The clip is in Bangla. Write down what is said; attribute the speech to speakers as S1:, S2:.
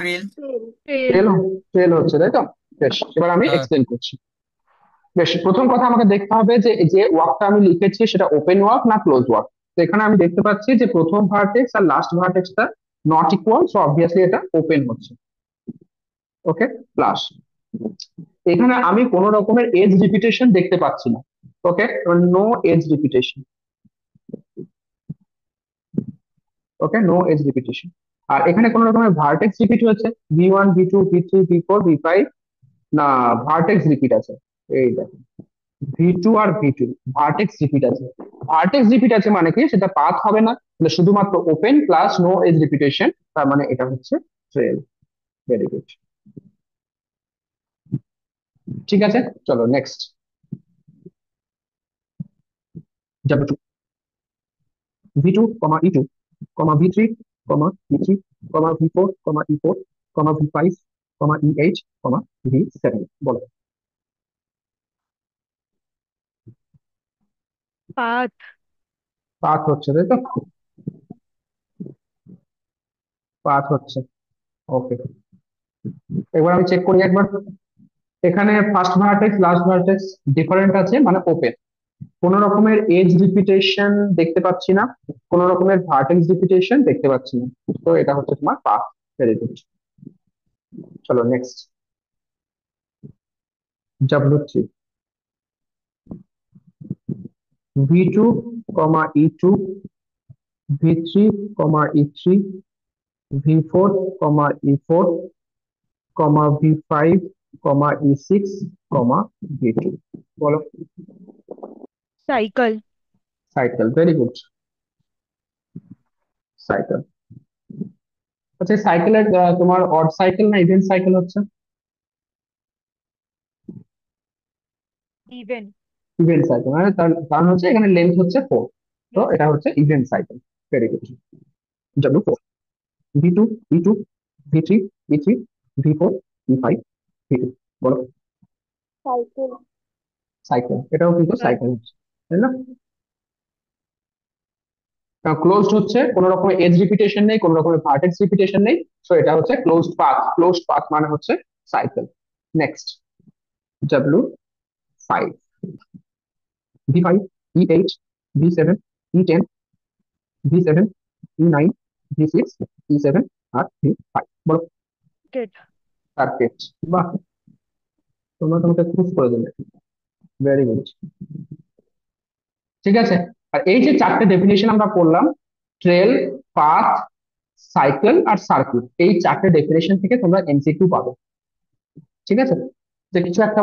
S1: ট্রেল।
S2: ট্রেল।
S3: ট্রেল, ট্রেল হচ্ছে তাই তো। বেশ, এবার আমি
S1: হ্যাঁ।
S3: এক্সপ্লেন করছি। বেশ, প্রথম কথা আমাকে দেখতে হবে যে এই যে ওয়ার্কটা আমি লিখেছি সেটা ওপেন ওয়ার্ক না ক্লোজ ওয়ার্ক। তো এখানে আমি দেখতে পাচ্ছি যে প্রথম ভার্টেক্স আর লাস্ট ভার্টেক্সটা নট ইকুয়াল, সো অবভিয়াসলি এটা ওপেন হচ্ছে। ওকে, প্লাস এখানে আমি কোন রকমের এজ রিপিটেশন দেখতে পাচ্ছি না। Okay, no edge repetition. Okay, no edge repetition. আর এখানে কোন রকমের ভার্টেক্স রিপিট হয়েছে, V 1 V 2 V 3 V 4 V 5, না, ভার্টেক্স রিপিট আছে। এই দেখো, ভি 2 আর ভি 2 ভার্টেক্স রিপিট আছে। ভার্টেক্স রিপিট আছে মানে কি, সেটা পাথ হবে না, এটা শুধুমাত্র open plus no edge repetition, তার মানে এটা হচ্ছে ট্রেল। Very good. ঠিক আছে, চলো নেক্সট। যাবে V 2 V 3 V 4 V 5 V 6 V 7, বলো।
S2: পাথ।
S3: পাথ হচ্ছে তাই তো, পাথ হচ্ছে। ওকে, এবার আমি চেক করি একবার। এখানে first vertex last vertex different আছে মানে ওপেন। কোন রকমের এজ রিপিটেশন দেখতে পাচ্ছি না, কোন রকমের ভার্টেক্স রিপিটেশন দেখতে পাচ্ছি না। তো এটা হচ্ছে তোমার পাথ। Very good. চলো next. W3, V2, E2, V3, E3, V4, E4, V5, E6, V2, বলো।
S2: Cycle.
S3: Cycle, very good. Cycle. আচ্ছা, সাইকেলের তোমার অড সাইকেল না ইভেন সাইকেল হচ্ছে?
S2: ইভেন।
S3: ইভেন্ট সাইকেল মানে তার কারণ হচ্ছে এখানে লেন্থ হচ্ছে 4, তো
S2: হুম।
S3: এটা হচ্ছে event cycle. Very good. W4, V2, E2, V3, E3, V4, E5, V2, বলো।
S2: সাইকেল।
S3: সাইকেল, এটাও কিন্তু
S2: হ্যাঁ।
S3: সাইকেল হচ্ছে, তাই না? ক্লোজড হচ্ছে, কোন রকমের এজ রিপিটেশন নেই, কোন রকমের ভার্টেক্স রিপিটেশন নেই, সো এটা হচ্ছে ক্লোজড পাথ। ক্লোজড পাথ মানে হচ্ছে cycle. Next, W5, V5, E8, V7, E10, V7, E9, V6, E7 আর V5, বলো।
S2: টেট।
S3: সার্কিট, বাহ, তোমরা তোমাকে খুব করে দিলে। Very good. ঠিক আছে, আর এই যে চারটে ডেফিনেশন আমরা পড়লাম, ট্রেল, পাথ, সাইকেল আর সার্কিট, এই চারটে ডেফিনেশন থেকে তোমরা এমসিকিউ পাবে। ঠিক আছে, যে কিছু একটা